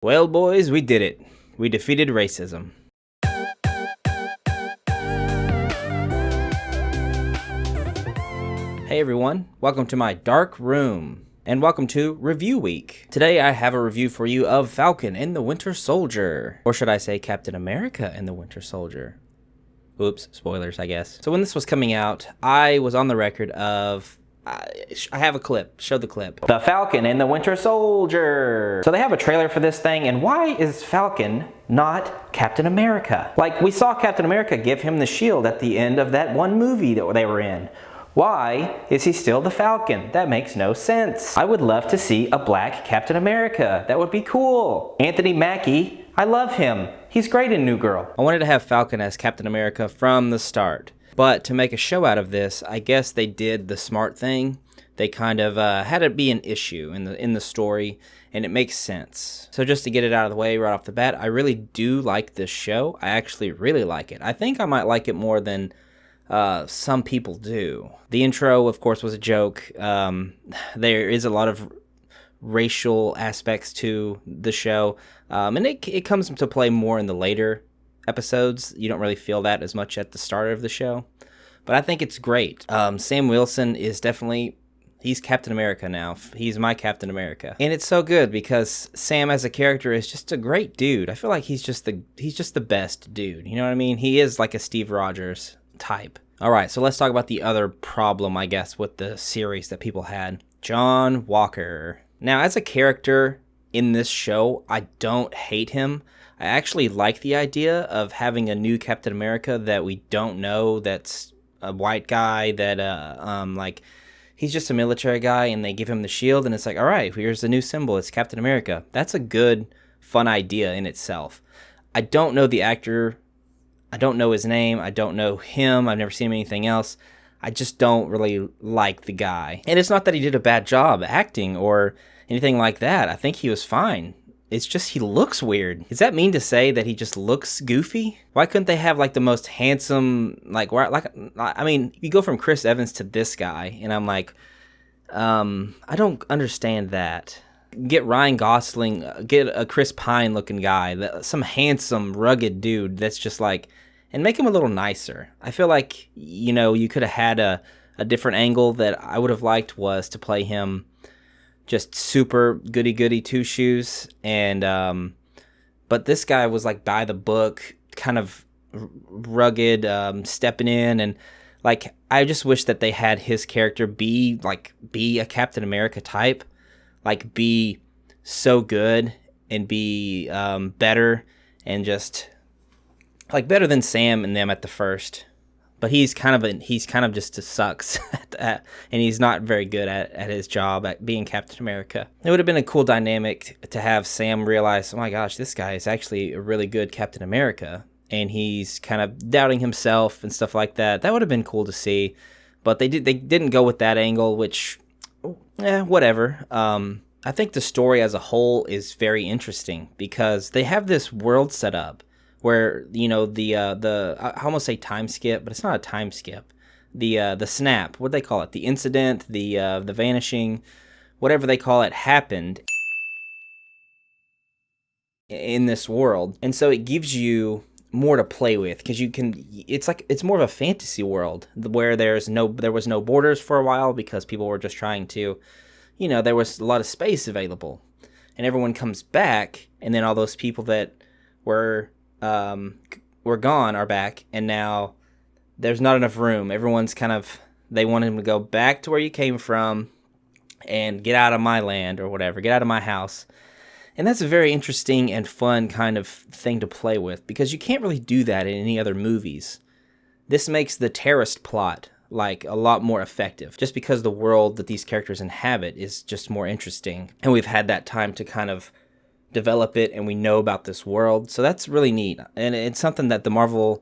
Well, boys, we did it. We defeated racism. Hey everyone, welcome to my dark room, and welcome to Review Week. Today I have a review for you of Falcon and the Winter Soldier. Or should I say Captain America and the Winter Soldier? Oops, spoilers, I guess. So when this was coming out, I was on the record of... I have a clip. Show the clip. The Falcon and the Winter Soldier. So they have a trailer for this thing, and why is Falcon not Captain America? Like, we saw Captain America give him the shield at the end of that one movie that they were in. Why is he still the Falcon? That makes no sense. I would love to see a black Captain America. That would be cool. Anthony Mackie, I love him. He's great in New Girl. I wanted to have Falcon as Captain America from the start. But to make a show out of this, I guess they did the smart thing. They kind of had it be an issue in the story, and it makes sense. So just to get it out of the way right off the bat, I really do like this show. I actually really like it. I think I might like it more than some people do. The intro, of course, was a joke. There is a lot of racial aspects to the show, and it comes to play more in the later episodes. You don't really feel that as much at the start of the show, but I think it's great. Sam Wilson is definitely, he's Captain America now. He's my Captain America, and it's so good because Sam as a character is just a great dude. I feel like he's just the best dude. You know what I mean? He is like a Steve Rogers type. All right, so let's talk about the other problem, I guess, with the series that people had. John Walker. Now, as a character in this show, I don't hate him. I actually like the idea of having a new Captain America that we don't know, that's a white guy, that like he's just a military guy, and they give him the shield, and it's like, all right, here's the new symbol, it's Captain America. That's a good, fun idea in itself. I don't know the actor. I don't know his name. I don't know him. I've never seen him anything else. I just don't really like the guy. And it's not that he did a bad job acting or anything like that. I think he was fine. It's just he looks weird. Does that mean to say that he just looks goofy? Why couldn't they have like the most handsome, I mean, you go from Chris Evans to this guy, and I'm like, I don't understand that. Get Ryan Gosling, get a Chris Pine looking guy, some handsome, rugged dude that's just like, and make him a little nicer. I feel like, you could have had a different angle that I would have liked was to play him just super goody-goody two-shoes, and but this guy was like by the book, kind of rugged, stepping in, and like I just wish that they had his character be a Captain America type, like be so good and be better, and just like better than Sam and them at the first. But he's kind of just sucks at that, and he's not very good at his job at being Captain America. It would have been a cool dynamic to have Sam realize, oh my gosh, this guy is actually a really good Captain America, and he's kind of doubting himself and stuff like that. That would have been cool to see, but they didn't go with that angle, which, whatever. I think the story as a whole is very interesting because they have this world set up where, I almost say time skip, but it's not a time skip. The snap, what they call it, the incident, the vanishing, whatever they call it, happened in this world. And so it gives you more to play with because it's more of a fantasy world where there was no borders for a while because people were just trying to, there was a lot of space available, and everyone comes back, and then all those people that were gone are back, and now there's not enough room. Everyone's they want him to go back to where you came from and get out of my land or whatever, get out of my house. And that's a very interesting and fun kind of thing to play with because you can't really do that in any other movies. This makes the terrorist plot like a lot more effective just because the world that these characters inhabit is just more interesting, and we've had that time to kind of develop it, and we know about this world, so that's really neat. And it's something that the Marvel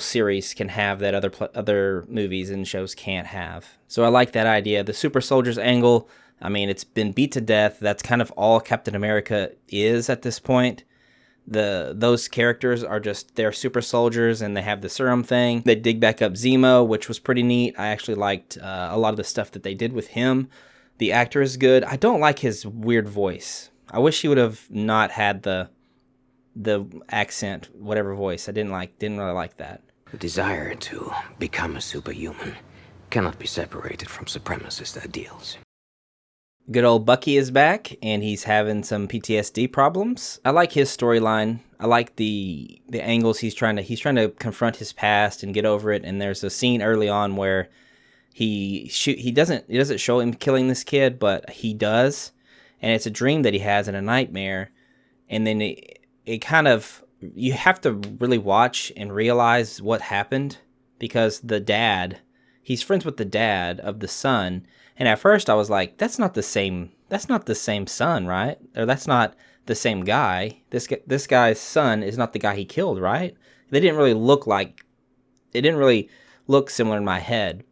series can have that other movies and shows can't have. So I like that idea. The super soldiers angle, I mean, it's been beat to death. That's kind of all Captain America is at this point. Those characters are just, they're super soldiers, and they have the serum thing. They dig back up Zemo, which was pretty neat. I actually liked a lot of the stuff that they did with him. The actor is good. I don't like his weird voice. I wish he would have not had the accent, whatever voice. I didn't really like that. The desire to become a superhuman cannot be separated from supremacist ideals. Good old Bucky is back, and he's having some PTSD problems. I like his storyline. I like the angles he's trying to confront his past and get over it. And there's a scene early on where he doesn't show him killing this kid, but he does, and it's a dream that he has and a nightmare. And then it kind of, you have to really watch and realize what happened, because he's friends with the dad of the son. And at first I was like, that's not the same son, right? Or that's not the same guy. This guy's son is not the guy he killed, right? It didn't really look similar in my head,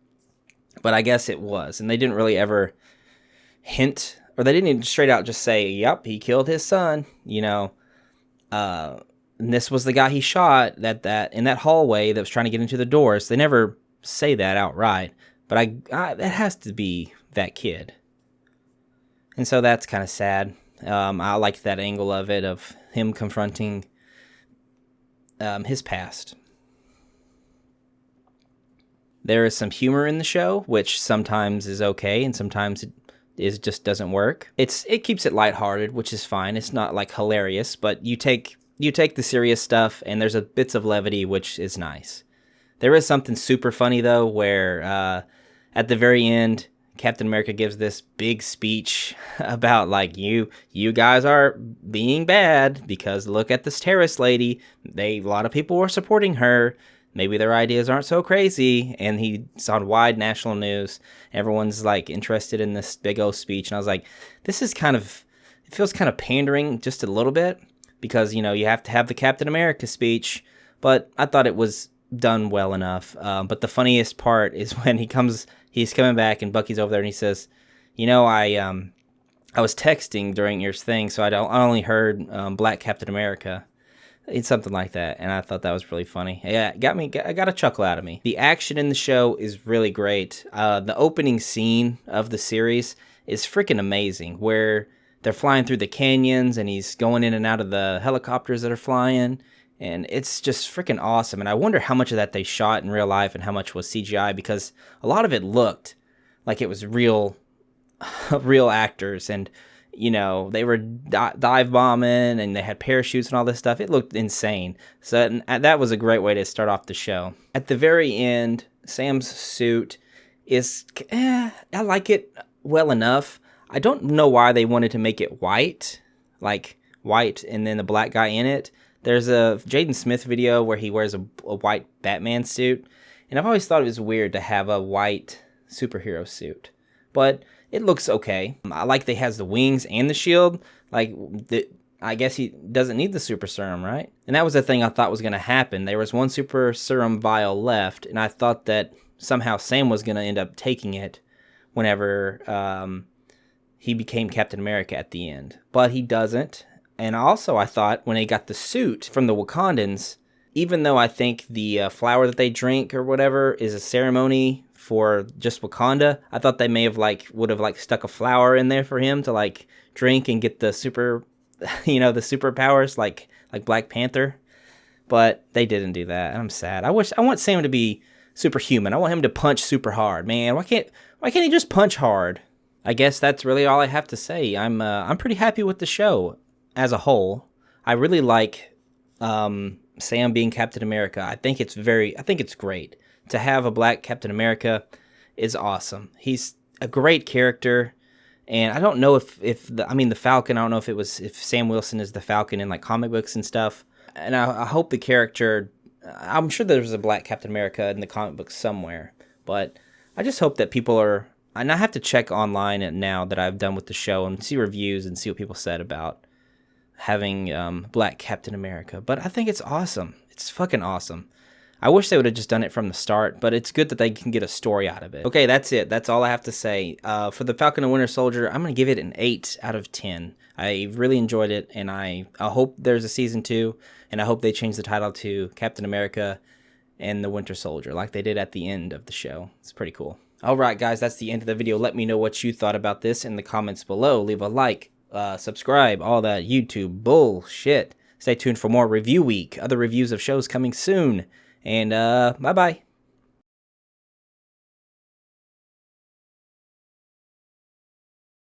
but I guess it was. And they didn't really ever hint, or they didn't even straight out just say, yep, he killed his son, and this was the guy he shot that in that hallway that was trying to get into the doors. They never say that outright, but that has to be that kid. And so that's kind of sad. I liked that angle of it, of him confronting his past. There is some humor in the show, which sometimes is okay, and sometimes it just doesn't work. It keeps it lighthearted, which is fine. It's not like hilarious, but you take the serious stuff, and there's bits of levity, which is nice. There is something super funny though, where at the very end, Captain America gives this big speech about like, you guys are being bad because look at this terrorist lady. A lot of people were supporting her. Maybe their ideas aren't so crazy. And he's on wide national news. Everyone's like interested in this big old speech. And I was like, it feels kind of pandering just a little bit, because, you have to have the Captain America speech. But I thought it was done well enough. But the funniest part is when he's coming back and Bucky's over there and he says, I was texting during your thing, so I only heard Black Captain America. It's something like that, and I thought that was really funny. Yeah, I got a chuckle out of me. The action in the show is really great. The opening scene of the series is freaking amazing, where they're flying through the canyons and he's going in and out of the helicopters that are flying, and it's just freaking awesome. And I wonder how much of that they shot in real life and how much was CGI, because a lot of it looked like it was real actors, and they were dive bombing and they had parachutes and all this stuff. It looked insane. So that was a great way to start off the show. At the very end, Sam's suit is, I like it well enough. I don't know why they wanted to make it white, and then the black guy in it. There's a Jaden Smith video where he wears a white Batman suit, and I've always thought it was weird to have a white superhero suit, but it looks okay. I like that he has the wings and the shield. I guess he doesn't need the super serum, right? And that was the thing I thought was going to happen. There was one super serum vial left, and I thought that somehow Sam was going to end up taking it whenever he became Captain America at the end. But he doesn't. And also I thought when he got the suit from the Wakandans, even though I think the flower that they drink or whatever is a ceremony for just Wakanda, I thought they may have would have stuck a flower in there for him to drink and get the super, the superpowers like Black Panther. But they didn't do that, and I'm sad. I want Sam to be superhuman. I want him to punch super hard, man. Why can't he just punch hard? I guess that's really all I have to say. I'm pretty happy with the show as a whole. I really like Sam being Captain America. I think it's great. To have a Black Captain America is awesome. He's a great character, and I don't know if the Falcon, I don't know if Sam Wilson is the Falcon in comic books and stuff. And I hope the character, I'm sure there's a Black Captain America in the comic books somewhere, but I just hope that people are, and I have to check online now that I've done with the show and see reviews and see what people said about having Black Captain America. But I think it's awesome. It's fucking awesome. I wish they would have just done it from the start, but it's good that they can get a story out of it. Okay, that's it. That's all I have to say. For the Falcon and Winter Soldier, I'm going to give it an 8 out of 10. I really enjoyed it, and I hope there's a season 2, and I hope they change the title to Captain America and the Winter Soldier, like they did at the end of the show. It's pretty cool. All right, guys, that's the end of the video. Let me know what you thought about this in the comments below. Leave a like, subscribe, all that YouTube bullshit. Stay tuned for more Review Week, other reviews of shows coming soon. And bye-bye.